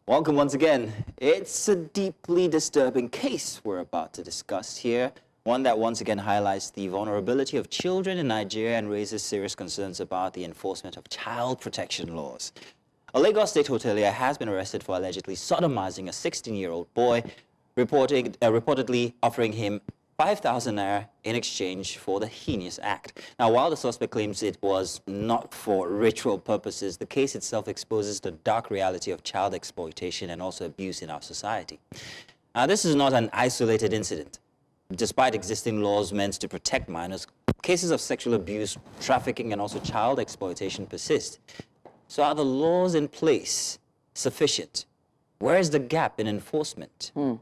Welcome once again. It's a deeply disturbing case we're about to discuss here, one that once again highlights the vulnerability of children in Nigeria and raises serious concerns about the enforcement of child protection laws. A Lagos State hotelier has been arrested for allegedly sodomizing a 16-year-old boy, reportedly offering him 5,000 naira in exchange for the heinous act. Now, while the suspect claims it was not for ritual purposes, the case itself exposes the dark reality of child exploitation and also abuse in our society. Now, this is not an isolated incident. Despite existing laws meant to protect minors, cases of sexual abuse, trafficking, and also child exploitation persist. So are the laws in place sufficient? Where is the gap in enforcement? And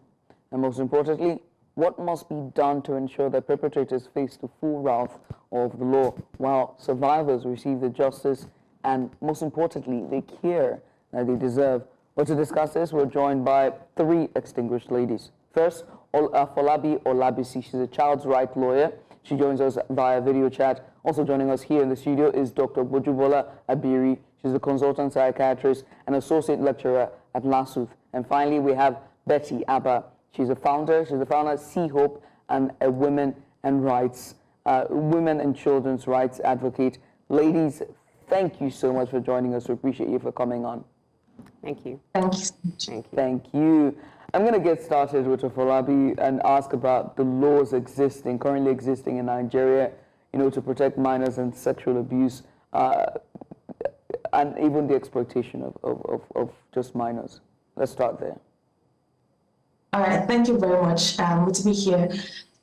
most importantly, what must be done to ensure that perpetrators face the full wrath of the law while survivors receive the justice and, most importantly, the care that they deserve? But to discuss this, we're joined by three distinguished ladies. First, Afolabi Olabisi. She's a child's rights lawyer. She joins us via video chat. Also joining us here in the studio is Dr. Gbonjubola Abiri. She's a consultant psychiatrist and associate lecturer at LASUTH. And finally, we have Betty Abah. She's the founder of CEE-HOPE and a women and children's rights advocate. Ladies, thank you so much for joining us. We appreciate you for coming on. Thank you. Thank you. Thank you. I'm going to get started with Afolabi and ask about the laws currently existing in Nigeria, to protect minors and sexual abuse, and even the exploitation of just minors. Let's start there. All right, thank you very much. Good to be here.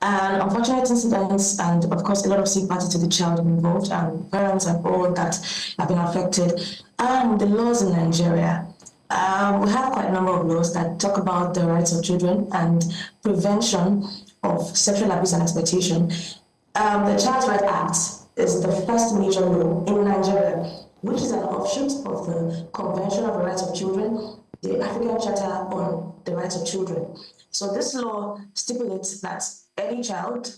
And unfortunate incidents, and of course, a lot of sympathy to the child involved and parents and all that have been affected. And the laws in Nigeria. We have quite a number of laws that talk about the rights of children and prevention of sexual abuse and exploitation. The Child Rights Act is the first major law in Nigeria, which is an offshoot of the Convention of the Rights of Children, the African Charter on the Rights of Children. So this law stipulates that any child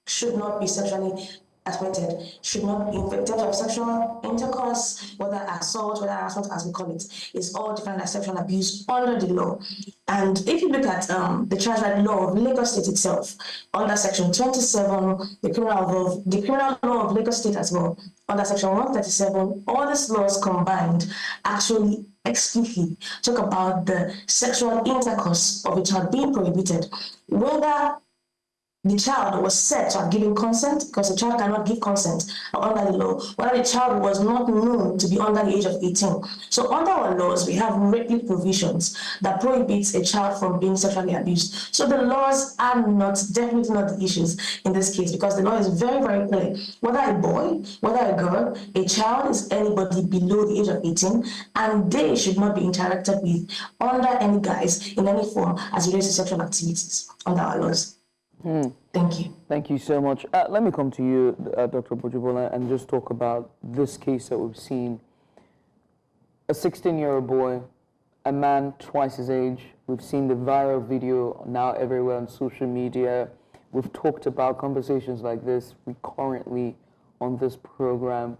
should not be sexually exploited, should not, in terms of sexual intercourse, whether assault, whether harassment, as we call it, is all defined as sexual abuse under the law. And if you look at the child rights law of Lagos State itself, under Section 27, the criminal law of Lagos State as well, under Section 137, all these laws combined actually explicitly talk about the sexual intercourse of a child being prohibited, whether the child was said to have given consent, because a child cannot give consent under the law, whether the child was not known to be under the age of 18. So under our laws, we have repeat provisions that prohibits a child from being sexually abused. So the laws are definitely not the issues in this case, because the law is very, very clear. Whether a boy, whether a girl, a child is anybody below the age of 18, and they should not be interacted with under any guise, in any form, as relates to sexual activities under our laws. Thank you. Thank you so much. Let me come to you, Dr. Gbonjubola, and just talk about this case that we've seen. A 16-year-old boy, a man twice his age. We've seen the viral video now everywhere on social media. We've talked about conversations like this recurrently on this program.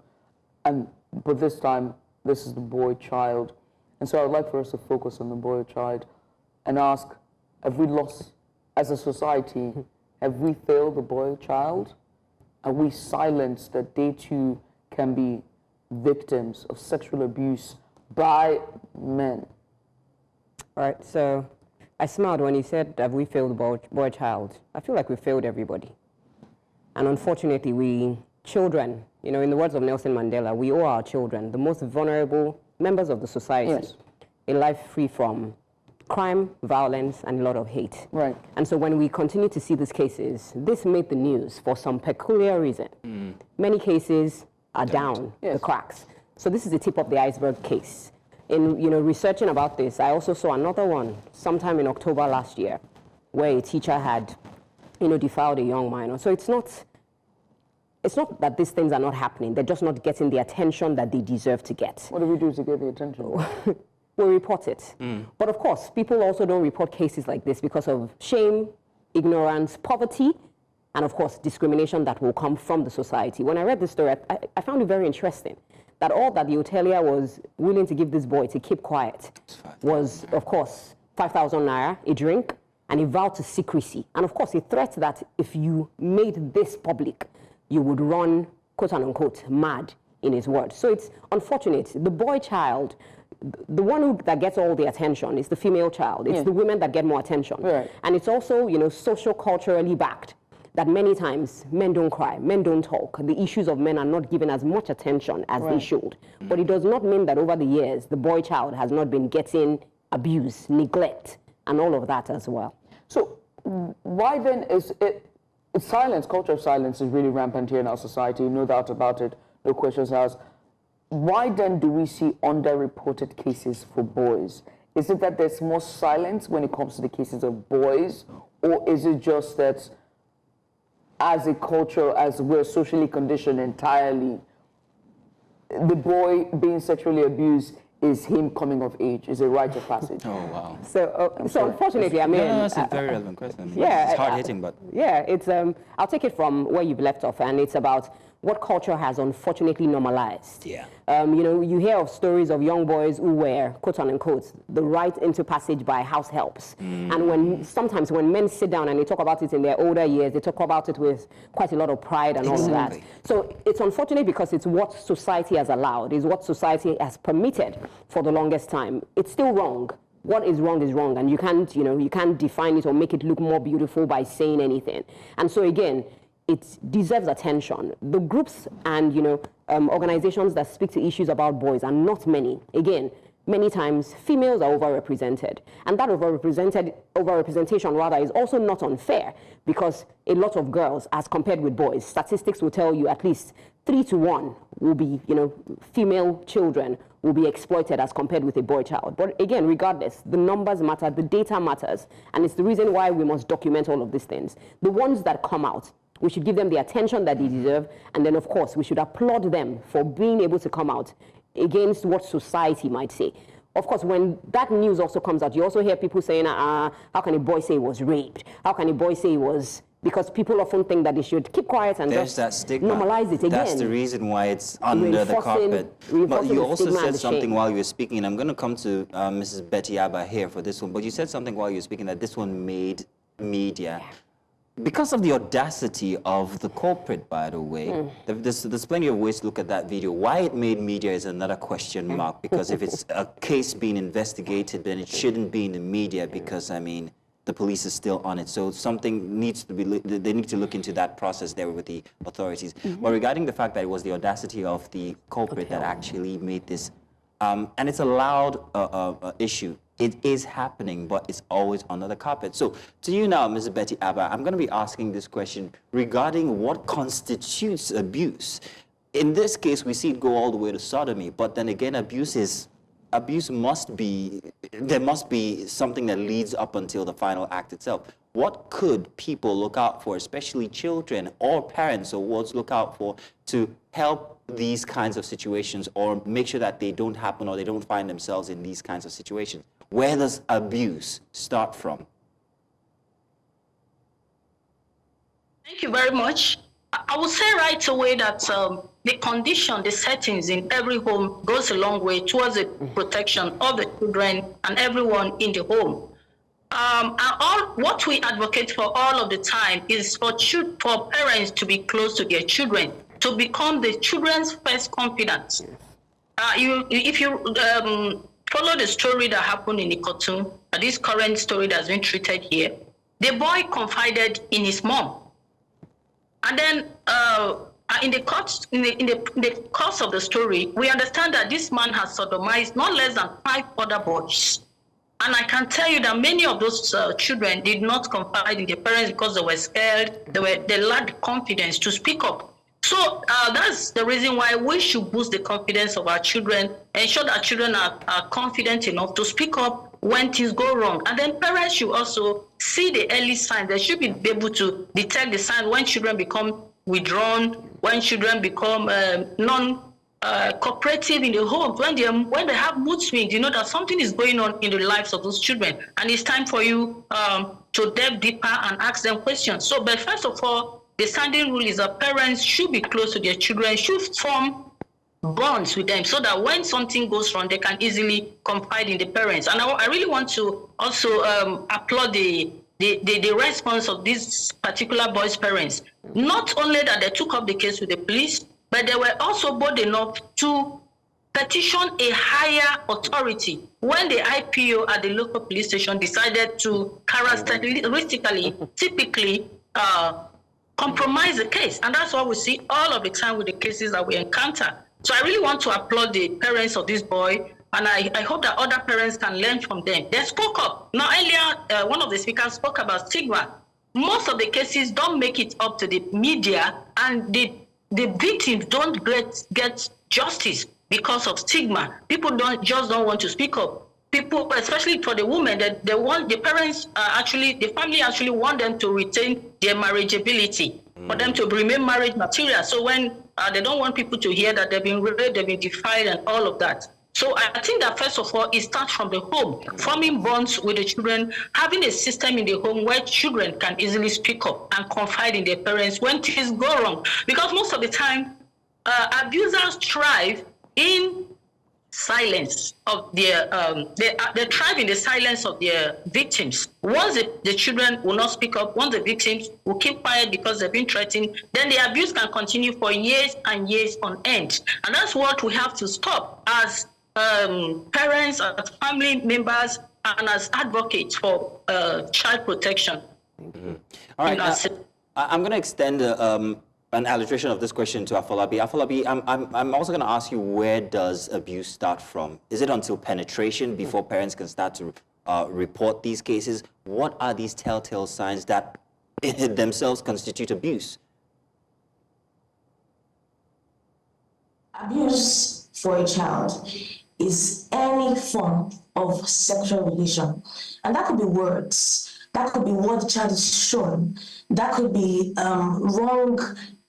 But this time, this is the boy child. And so I'd like for us to focus on the boy child and ask, have we lost, as a society, have we failed the boy child? Are we silenced that they too can be victims of sexual abuse by men? All right, so I smiled when you said, have we failed the boy child? I feel like we failed everybody. And unfortunately, we children, in the words of Nelson Mandela, we owe our children, the most vulnerable members of the society, Yes. a life free from crime, violence, and a lot of hate. Right. And so when we continue to see these cases, this made the news for some peculiar reason. Many cases are down the cracks. So this is the tip of the iceberg case. In researching about this, I also saw another one sometime in October last year, where a teacher had, defiled a young minor. So it's not that these things are not happening; they're just not getting the attention that they deserve to get. What do we do to get the attention? We report it. But of course, people also don't report cases like this because of shame, ignorance, poverty, and of course, discrimination that will come from the society. When I read this story, I found it very interesting that all that the hotelier was willing to give this boy to keep quiet was, of course, 5,000 naira, a drink, and he vowed to secrecy. And of course, a threat that if you made this public, you would run, quote unquote, mad, in his words. So it's unfortunate. The boy child, the one that gets all the attention is the female child. It's the women that get more attention. Right. And it's also, social culturally backed, that many times men don't cry, men don't talk. The issues of men are not given as much attention as they should. But it does not mean that over the years, the boy child has not been getting abuse, neglect, and all of that as well. So why then is it, silence, culture of silence is really rampant here in our society, no doubt about it, no questions asked. Why then do we see underreported cases for boys? Is it that there's more silence when it comes to the cases of boys, or is it just that as a culture, as we're socially conditioned entirely, the boy being sexually abused is him coming of age, is a rite of passage? Oh, wow. So unfortunately, I mean... No, that's a very relevant question. Yeah. It's hard-hitting, but... Yeah, it's, I'll take it from where you've left off, and it's about what culture has unfortunately normalized. Yeah. You hear of stories of young boys who were, quote unquote, the right into passage by house helps. And sometimes when men sit down and they talk about it in their older years, they talk about it with quite a lot of pride and all of that. So it's unfortunate because it's what society has allowed, it's what society has permitted for the longest time. It's still wrong. What is wrong, and you can't, you can't define it or make it look more beautiful by saying anything. And so again, it deserves attention. The groups and organizations that speak to issues about boys are not many. Again, many times females are overrepresented, and that overrepresentation rather is also not unfair, because a lot of girls, as compared with boys, statistics will tell you at least 3 to 1 will be, female children will be exploited as compared with a boy child. But again, regardless, the numbers matter, the data matters, and it's the reason why we must document all of these things. The ones that come out, we should give them the attention that they deserve, and then, of course, we should applaud them for being able to come out against what society might say. Of course, when that news also comes out, you also hear people saying, how can a boy say he was raped? How can a boy say he was... Because people often think that they should keep quiet and There's that stigma. Normalize it again. That's the reason why it's under the carpet. But you also said something while you were speaking, and I'm going to come to Mrs. Betty Abah here for this one, but you said something while you were speaking that this one made media. Because of the audacity of the culprit, by the way, there's plenty of ways to look at that video. Why it made media is another question mark, because if it's a case being investigated, then it shouldn't be in the media, because, I mean, the police is still on it. So something needs to be, they need to look into that process there with the authorities. But regarding the fact that it was the audacity of the culprit that actually made this, and it's a loud issue. It is happening, but it's always under the carpet. So to you now, Mrs. Betty Abah, I'm going to be asking this question regarding what constitutes abuse. In this case, we see it go all the way to sodomy, but then again, abuse must be, there must be something that leads up until the final act itself. What could people look out for, especially children or parents or wards look out for, to help these kinds of situations, or make sure that they don't happen or they don't find themselves in these kinds of situations? Where does abuse start from? Thank you very much. I would say right away that the condition, the settings in every home goes a long way towards the protection of the children and everyone in the home. What we advocate for all of the time is for parents to be close to their children, to become the children's first confidant. If you follow the story that happened in the cartoon, this current story that's been treated here, the boy confided in his mom. And then in the course of the story, we understand that this man has sodomized not less than 5 other boys. And I can tell you that many of those children did not confide in their parents because they were scared, they lacked confidence to speak up. So that's the reason why we should boost the confidence of our children, ensure that children are confident enough to speak up when things go wrong. And then parents should also see the early signs. They should be able to detect the signs when children become withdrawn, when children become non-cooperative in the home, when they have mood swings. You know that something is going on in the lives of those children. And it's time for you to delve deeper and ask them questions. So, but first of all, the standing rule is that parents should be close to their children, should form bonds with them so that when something goes wrong, they can easily confide in the parents. And I really want to also applaud the response of these particular boys' parents. Not only that they took up the case with the police, but they were also bold enough to petition a higher authority when the IPO at the local police station decided to characteristically, typically compromise the case. And that's what we see all of the time with the cases that we encounter. So I really want to applaud the parents of this boy, and I hope that other parents can learn from them. They spoke up. Now, earlier, one of the speakers spoke about stigma. Most of the cases don't make it up to the media, and the victims don't get justice because of stigma. People don't want to speak up. People, especially for the women, they want the parents the family actually want them to retain their marriageability, for them to remain marriage material. So when they don't want people to hear that they've been raped, they've been defied, and all of that. So I think that first of all, it starts from the home, forming bonds with the children, having a system in the home where children can easily speak up and confide in their parents when things go wrong. Because most of the time, abusers thrive in silence of their, they thrive in the silence of their victims. Once the children will not speak up, once the victims will keep quiet because they've been threatened, then the abuse can continue for years and years on end. And that's what we have to stop as parents, as family members, and as advocates for child protection. Mm-hmm. All right, I'm going to extend an illustration of this question to Afolabi. Afolabi, I'm also going to ask you, where does abuse start from? Is it until penetration before parents can start to report these cases? What are these telltale signs that themselves constitute abuse? Abuse for a child is any form of sexual relation. And that could be words. That could be what the child is shown. That could be wrong,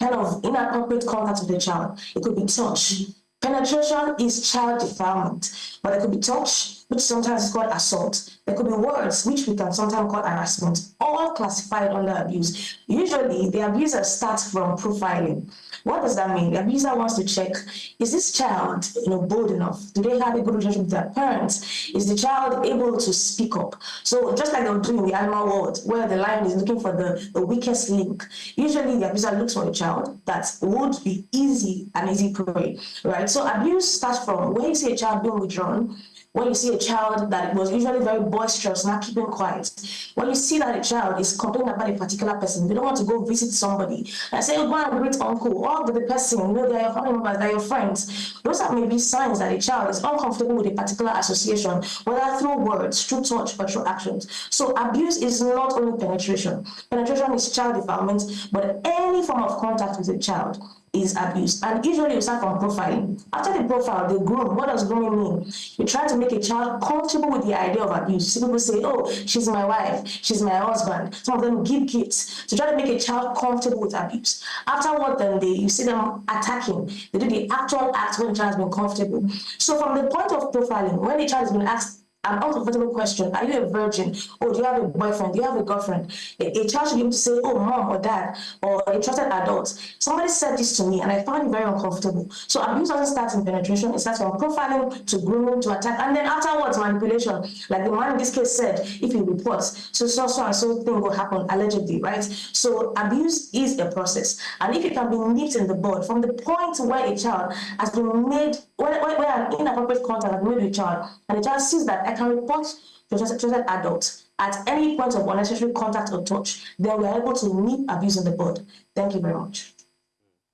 kind of inappropriate contact with the child. It could be touch. Penetration is child defilement, but it could be touch, which sometimes is called assault. There could be words, which we can sometimes call harassment, all classified under abuse. Usually, the abuser starts from profiling. What does that mean? The abuser wants to check, is this child bold enough? Do they have a good relationship with their parents? Is the child able to speak up? So just like they would do in the animal world, where the lion is looking for the weakest link, usually the abuser looks for a child that would be an easy prey, right? So abuse starts from when you see a child being withdrawn, when you see a child that was usually very boisterous, not keeping quiet, when you see that a child is complaining about a particular person, they don't want to go visit somebody, and say, go and greet uncle, or the person, they're your family members, they're your friends. Those are maybe signs that a child is uncomfortable with a particular association, whether through words, through touch, or through actions. So abuse is not only penetration. Penetration is child defilement, but any form of contact with a child is abuse. And usually you start from profiling. After the profile, they groom. What does grooming mean? You try to make a child comfortable with the idea of abuse. See people say, oh, she's my wife, she's my husband. Some of them give gifts to try to make a child comfortable with abuse. Afterward, then you see them attacking. They do the actual act when the child has been comfortable. So from the point of profiling, when the child has been asked an uncomfortable question, are you a virgin? Or do you have a boyfriend? Do you have a girlfriend? A child should be able to say, oh, mom or dad, or a trusted adult. Somebody said this to me and I found it very uncomfortable. So abuse doesn't start in penetration. It starts from profiling to grooming to attack. And then afterwards, manipulation. Like the man in this case said, if he reports, so and so thing will happen, allegedly, right? So abuse is a process. And if it can be nipped in the bud, from the point where a child has been made, where an inappropriate contact has been made with a child, and the child sees that I can report to a trusted adult at any point of unnecessary contact or touch, then we are able to nip abuse in the bud. Thank you very much.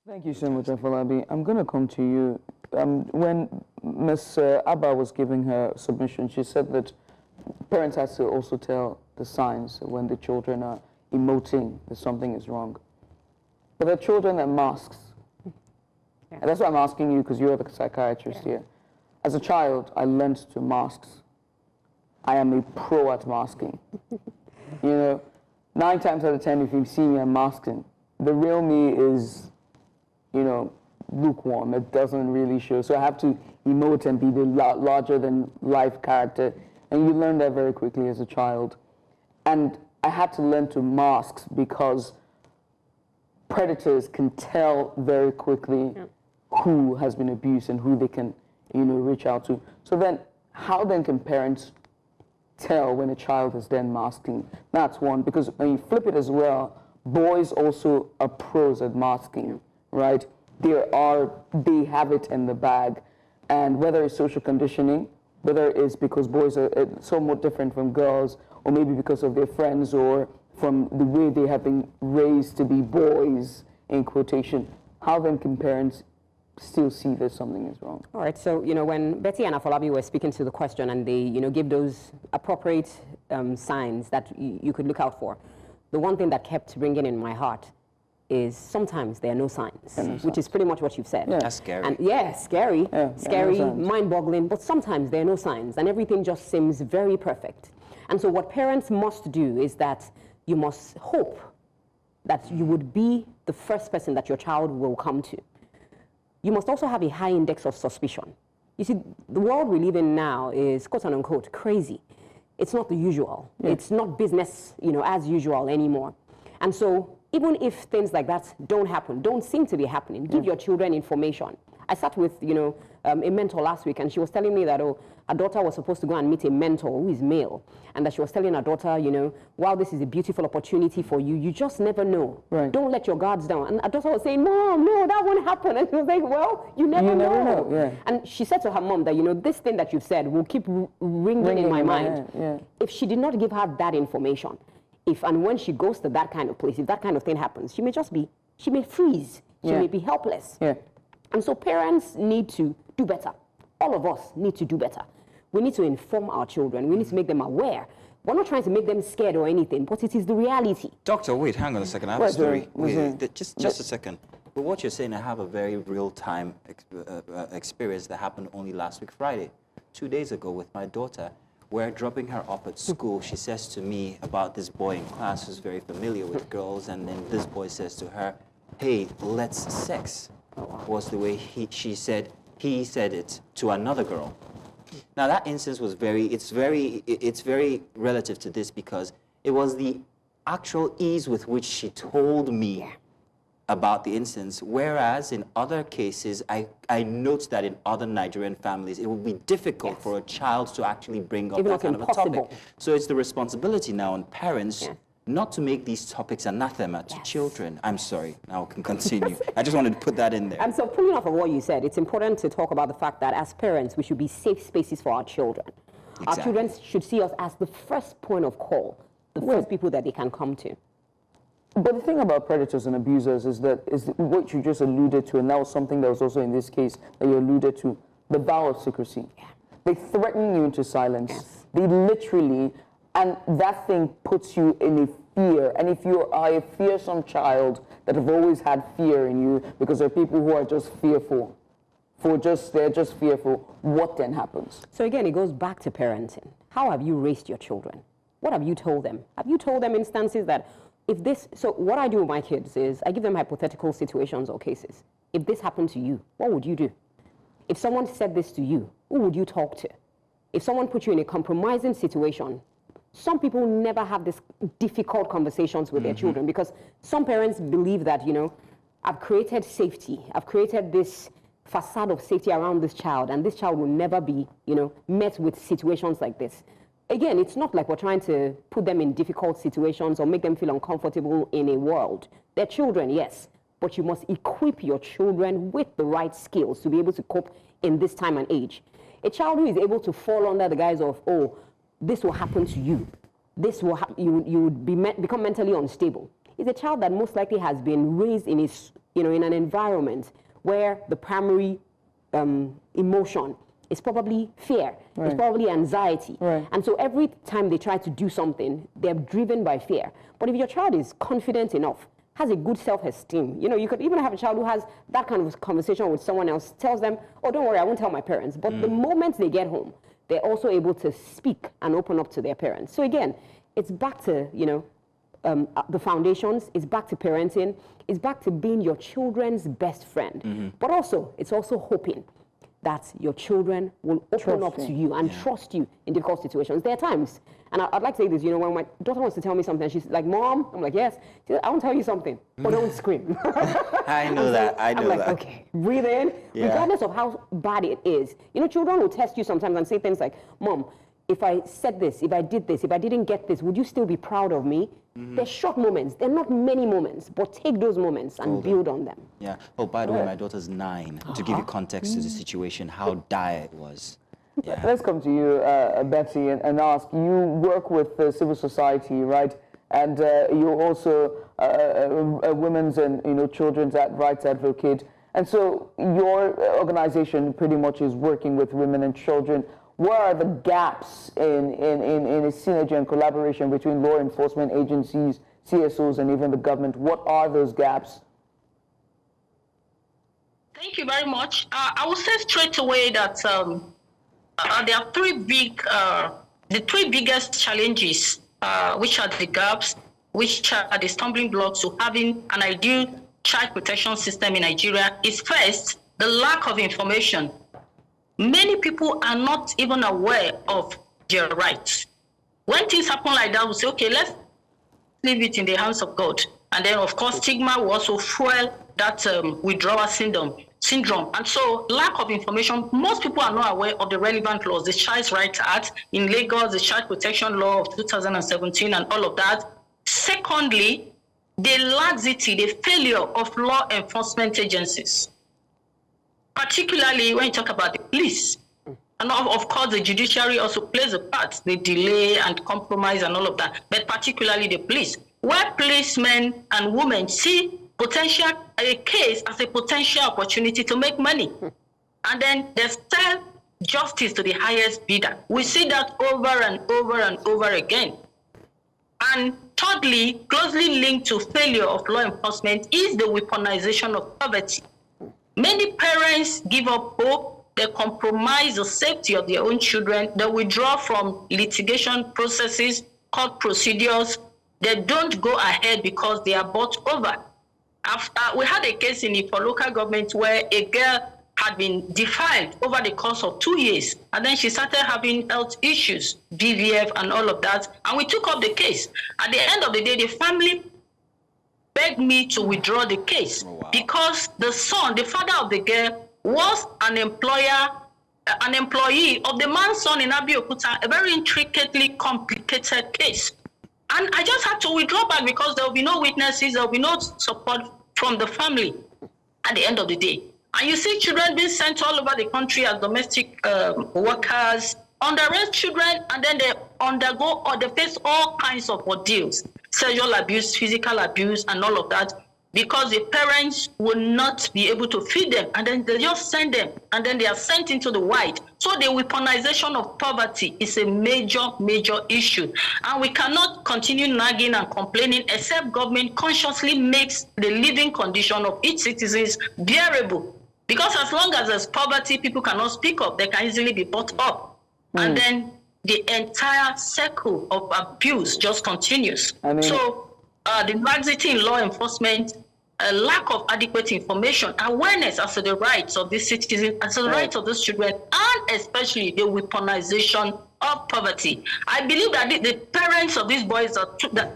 Thank you so much, Afolabi. I'm going to come to you. When Ms. Abah was giving her submission, she said that parents have to also tell the signs when the children are emoting that something is wrong. But there are children that masks. Yeah. And that's why I'm asking you, because you're the psychiatrist here. As a child, I learned to mask. I am a pro at masking. 9 times out of 10, if you see me, I'm masking. The real me is, lukewarm. It doesn't really show. So I have to emote and be the larger-than-life character. And you learn that very quickly as a child. And I had to learn to mask because predators can tell very quickly who has been abused and who they can, reach out to. So then, how then can parents tell when a child is then masking? That's one, because when you flip it as well, boys also are pros at masking, right? They have it in the bag, and whether it's social conditioning, whether it's because boys are somewhat different from girls, or maybe because of their friends, or from the way they have been raised to be boys, in quotation, how then can parents still see that something is wrong? All right, so, when Betty and Afolabi were speaking to the question and they, give those appropriate signs that you could look out for, the one thing that kept ringing in my heart is sometimes there are no signs, which is pretty much what you've said. Yeah. That's scary. And scary, scary, no mind-boggling, but sometimes there are no signs and everything just seems very perfect. And so what parents must do is that you must hope that you would be the first person that your child will come to. You must also have a high index of suspicion. You see, the world we live in now is, quote unquote, crazy. It's not the usual. Yeah. It's not business, as usual anymore. And so even if things like that don't seem to be happening, give your children information. I sat with, a mentor last week, and she was telling me that, her daughter was supposed to go and meet a mentor who is male, and that she was telling her daughter, while this is a beautiful opportunity for you, you just never know. Right. Don't let your guards down. And her daughter was saying, Mom, no, that won't happen. And she was like, well, you never know. Yeah. And she said to her mom that, this thing that you've said will keep ringing in my mind. Yeah. If she did not give her that information, if and when she goes to that kind of place, if that kind of thing happens, she may freeze. She may be helpless. Yeah. And so parents need to do better. All of us need to do better. We need to inform our children. We need to make them aware. We're not trying to make them scared or anything, but it is the reality. Doctor, wait, hang on a second. I have a story. Just a second. But what you're saying, I have a very real-time experience that happened only last week, Friday. 2 days ago with my daughter. We're dropping her off at school. She says to me about this boy in class who's very familiar with girls, and then this boy says to her, hey, let's sex. Was the way he said it to another girl. Now that instance was it's very relative to this, because it was the actual ease with which she told me about the instance, whereas in other cases, I note that in other Nigerian families, it would be difficult for a child to actually bring up that kind of a topic. So it's the responsibility now on parents not to make these topics anathema to children. I'm sorry, now I can continue. I just wanted to put that in there. And so pulling off of what you said, it's important to talk about the fact that as parents, we should be safe spaces for our children. Exactly. Our children should see us as the first point of call, the first people that they can come to. But the thing about predators and abusers is what you just alluded to, and that was something that was also in this case that you alluded to, the vow of secrecy. Yeah. They threaten you into silence. Yes. They literally, and that thing puts you in a fear. And if you are a fearsome child that have always had fear in you, because there are people who are just fearful, they're just fearful, what then happens? So again, it goes back to parenting. How have you raised your children? What have you told them? Have you told them instances that so what I do with my kids is I give them hypothetical situations or cases. If this happened to you, what would you do? If someone said this to you, who would you talk to? If someone put you in a compromising situation, some people never have these difficult conversations with their children, because some parents believe that, I've created safety. I've created this facade of safety around this child, and this child will never be, met with situations like this. Again, it's not like we're trying to put them in difficult situations or make them feel uncomfortable in a world. They're children, yes, but you must equip your children with the right skills to be able to cope in this time and age. A child who is able to fall under the guise of, oh, this will happen to you, this will you would become mentally unstable, is a child that most likely has been raised in in an environment where the primary emotion is probably fear, it's probably anxiety. And so every time they try to do something, they're driven by fear. But if your child is confident enough, has a good self-esteem, you could even have a child who has that kind of conversation with someone else, tells them, oh, don't worry, I won't tell my parents. But the moment they get home, they're also able to speak and open up to their parents. So again, it's back to, the foundations, it's back to parenting, it's back to being your children's best friend. But also, it's also hoping. that your children will open up to you and trust you in difficult situations. There are times, and I'd like to say this, you know, when my daughter wants to tell me something, she's like, Mom, I'm like, yes. She says, I want to tell you something, but don't scream. I know that, I know I'm like, that. okay, breathe in, regardless of how bad it is. You know, children will test you sometimes and say things like, Mom, if I said this, if I did this, if I didn't get this, would you still be proud of me? They're short moments. They're not many moments, but take those moments and build on them. Yeah. Oh, by the way, my daughter's 9. To give you context to the situation, how dire it was. Yeah. Let's come to you, Betty, and ask. You work with civil society, right? And you're also a women's and children's rights advocate. And so your organization pretty much is working with women and children. What are the gaps in a synergy and collaboration between law enforcement agencies, CSOs, and even the government? What are those gaps? Thank you very much. I will say straight away that there are the three biggest challenges, which are the gaps, which are the stumbling blocks to having an ideal child protection system in Nigeria. Is first, the lack of information. Many people are not even aware of their rights. When things happen like that, we say, okay, let's leave it in the hands of God. And then, of course, stigma will also fuel that withdrawal syndrome. And so, lack of information, most people are not aware of the relevant laws, the Child Rights Act in Lagos, the Child Protection Law of 2017, and all of that. Secondly, the laxity, the failure of law enforcement agencies, particularly when you talk about the police. And of course, the judiciary also plays a part, the delay and compromise and all of that, but particularly the police, where policemen and women see a case as a potential opportunity to make money. And then they sell justice to the highest bidder. We see that over and over and over again. And thirdly, closely linked to failure of law enforcement is the weaponization of poverty. Many parents give up hope, they compromise the safety of their own children, they withdraw from litigation processes, court procedures, they don't go ahead because they are bought over. We had a case in Ipo local government where a girl had been defiled over the course of 2 years, and then she started having health issues, BVF and all of that, and we took up the case. At the end of the day, the family begged me to withdraw the case because the son, the father of the girl, was an employee of the man's son in Abeokuta, a very intricately complicated case. And I just had to withdraw back because there will be no witnesses, there will be no support from the family at the end of the day. And you see children being sent all over the country as domestic workers, underage children, and then they undergo or they face all kinds of ordeals, sexual abuse, physical abuse, and all of that, because the parents will not be able to feed them, and then they just send them, and then they are sent into the wild. So the weaponization of poverty is a major, major issue. And we cannot continue nagging and complaining except government consciously makes the living condition of each citizen bearable. Because as long as there's poverty, people cannot speak up, they can easily be bought up. And then the entire circle of abuse just continues. So the laxity in law enforcement, a lack of adequate information, awareness as to the rights of these citizens, as to the rights of these children, and especially the weaponization of poverty. I believe that the parents of these boys,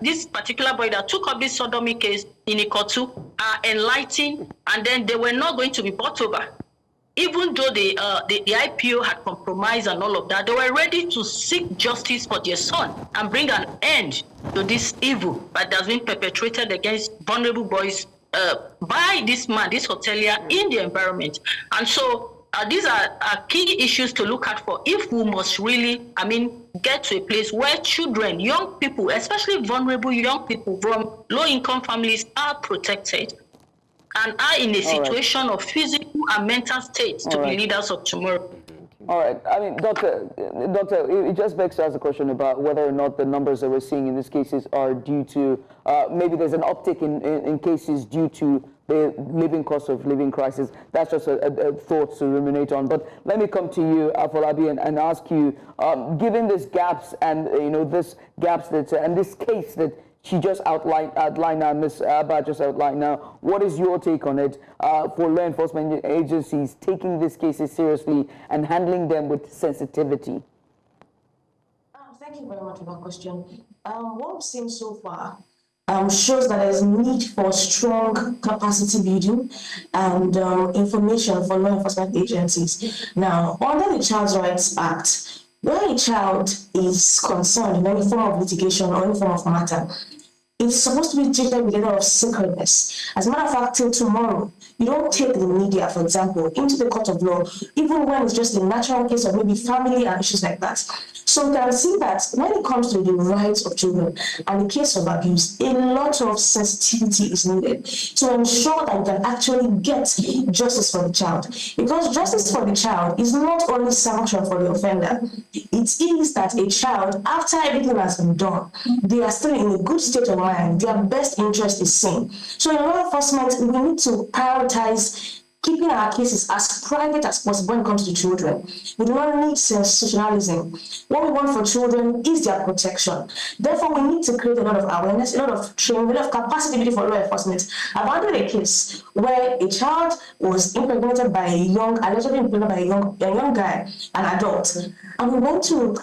this particular boy that took up this sodomy case in Ikotu, are enlightened, and then they were not going to be bought over. Even though the IPO had compromised and all of that, they were ready to seek justice for their son and bring an end to this evil that has been perpetrated against vulnerable boys by this man, this hotelier, in the environment. And so these are key issues to look at for if we must really, get to a place where children, young people, especially vulnerable young people from low-income families are protected and are in a situation of physical and mental state to be leaders of tomorrow. All right. Doctor, it just begs to ask a question about whether or not the numbers that we're seeing in these cases are due to, maybe there's an uptick in cases due to the living cost of living crisis. That's just a thought to ruminate on. But let me come to you, Afolabi, and ask you, given these gaps and this gaps and this case that she just outlined now, Ms. Abah just outlined now, what is your take on it for law enforcement agencies taking these cases seriously and handling them with sensitivity? Thank you very much for that question. What we've seen so far shows that there is need for strong capacity building and information for law enforcement agencies. Now, under the Child Rights Act, when a child is concerned in any form of litigation or any form of matter, it's supposed to be treated with a lot of sacredness. As a matter of fact, till tomorrow, you don't take the media, for example, into the court of law, even when it's just a natural case of maybe family and issues like that. So we can see that when it comes to the rights of children and the case of abuse, a lot of sensitivity is needed to ensure that we can actually get justice for the child. Because justice for the child is not only sanction for the offender, it is that a child, after everything has been done, they are still in a good state of mind, their best interest is seen. So in law enforcement, we need to prioritize keeping our cases as private as possible when it comes to children. We do not need sensationalism. What we want for children is their protection. Therefore, we need to create a lot of awareness, a lot of training, a lot of capacity building for law enforcement. I've handled a case where a child was impregnated by allegedly impregnated by a young guy, an adult. And we went to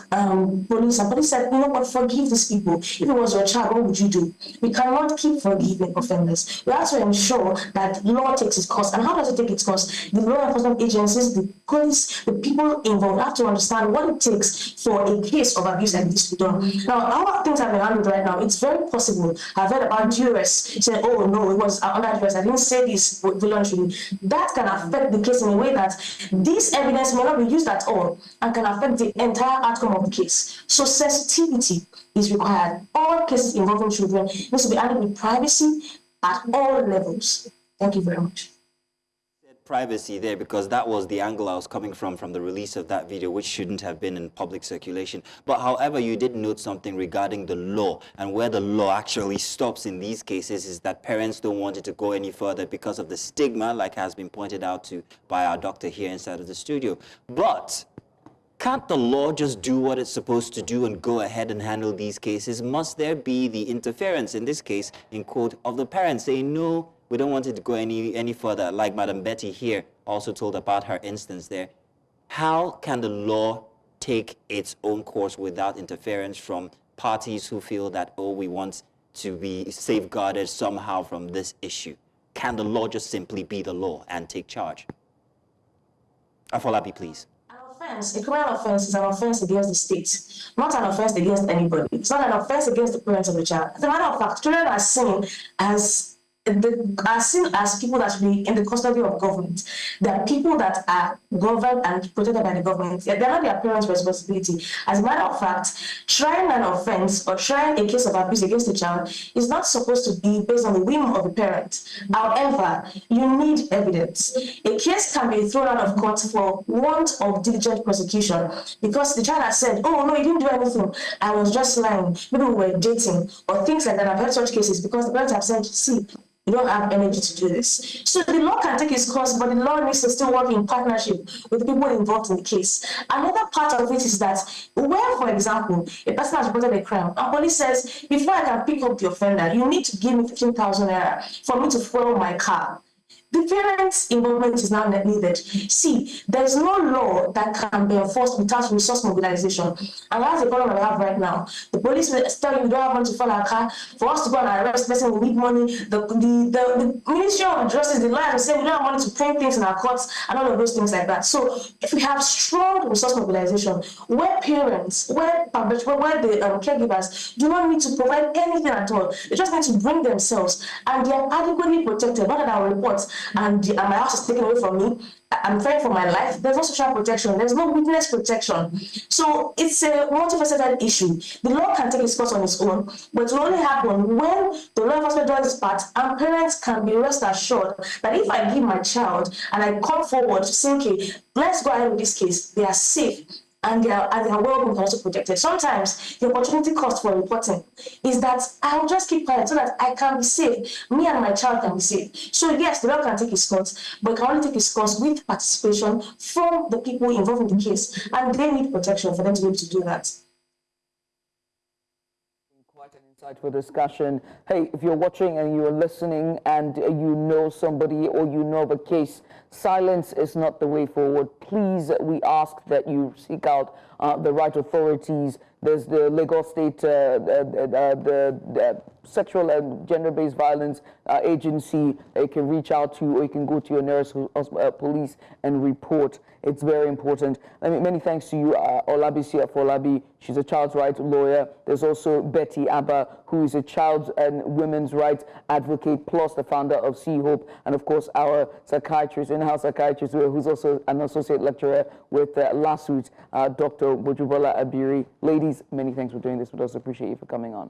police, and police said, you know what, forgive these people. If it was your child, what would you do? We cannot keep forgiving offenders. We have to ensure that law takes its course. And how does it take its course? The law enforcement agencies, the police, the people involved have to understand what it takes for a case of abuse like this to be done. Now, how things have been handled right now, it's very possible. I've heard about duress. Saying, oh no, it was under duress. I didn't say this voluntarily. That can affect the case in a way that this evidence may not be used at all and can affect the entire outcome of the case. So sensitivity is required. All cases involving children needs to be handled with privacy at all levels. Thank you very much. Privacy there, because that was the angle I was coming from the release of that video, which shouldn't have been in public circulation. But however, you did note something regarding the law, and where the law actually stops in these cases is that parents don't want it to go any further because of the stigma, like has been pointed out to by our doctor here inside of the studio. But can't the law just do what it's supposed to do and go ahead and handle these cases? Must there be the interference, in this case, in quote, of the parents saying, no, we don't want it to go any further, like Madam Betty here also told about her instance there. How can the law take its own course without interference from parties who feel that, oh, we want to be safeguarded somehow from this issue? Can the law just simply be the law and take charge? Afolabi, please. A criminal offense is an offense against the state, not an offense against anybody. It's not an offense against the parents of the child. As a matter of fact, children are seen as people that should be in the custody of government. They are people that are governed and protected by the government. They are not their parents' responsibility. As a matter of fact, trying an offense or trying a case of abuse against a child is not supposed to be based on the whim of the parent. However, you need evidence. A case can be thrown out of court for want of diligent prosecution because the child has said, oh, no, you didn't do anything. I was just lying. Maybe we were dating or things like that. I've heard such cases because the parents have said, see, you don't have energy to do this. So the law can take its course, but the law needs to still work in partnership with the people involved in the case. Another part of it is that where, for example, a person has reported a crime, and police says, before I can pick up the offender, you need to give me 15,000 naira for me to follow my car. The parents' involvement is now needed. See, there's no law that can be enforced without resource mobilization. And that's the problem we have right now. The police will tell you we don't have money to follow our car. For us to go and arrest person, we need money. The Ministry of Justice, the lawyers will say we don't have money to print things in our courts and all of those things like that. So if we have strong resource mobilization, where parents, where the caregivers do not need to provide anything at all, they just need to bring themselves and they are adequately protected, not that our reports and my house is taken away from me, I'm fearing for my life. There's no social protection. There's no witness protection. So it's a multifaceted issue. The law can take its course on its own, but it will only happen when the law enforcement does its part and parents can be rest assured that if I give my child and I come forward to say, okay, let's go ahead with this case, they are safe. and their well-being can also protected. Sometimes the opportunity cost for reporting is that I'll just keep quiet so that I can be safe. Me and my child can be safe. So yes, the law can take its course, but it can only take its course with participation from the people involved in the case, and they need protection for them to be able to do that. Quite an insightful discussion. Hey, if you're watching and you're listening and you know somebody or you know of a case, silence is not the way forward. Please, we ask that you seek out the right authorities. There's the Lagos State, the Sexual and Gender-Based Violence Agency that you can reach out to, or you can go to your nearest police and report. It's very important. Many thanks to you, Olabisi Afolabi. She's a child's rights lawyer. There's also Betty Abah, who is a child's and women's rights advocate, plus the founder of CEE-HOPE, and of course our psychiatrist, in-house psychiatrist, who's also an associate lecturer with LASUT, Dr. Gbonjubola Abiri. Ladies, many thanks for doing this with us. Appreciate you for coming on.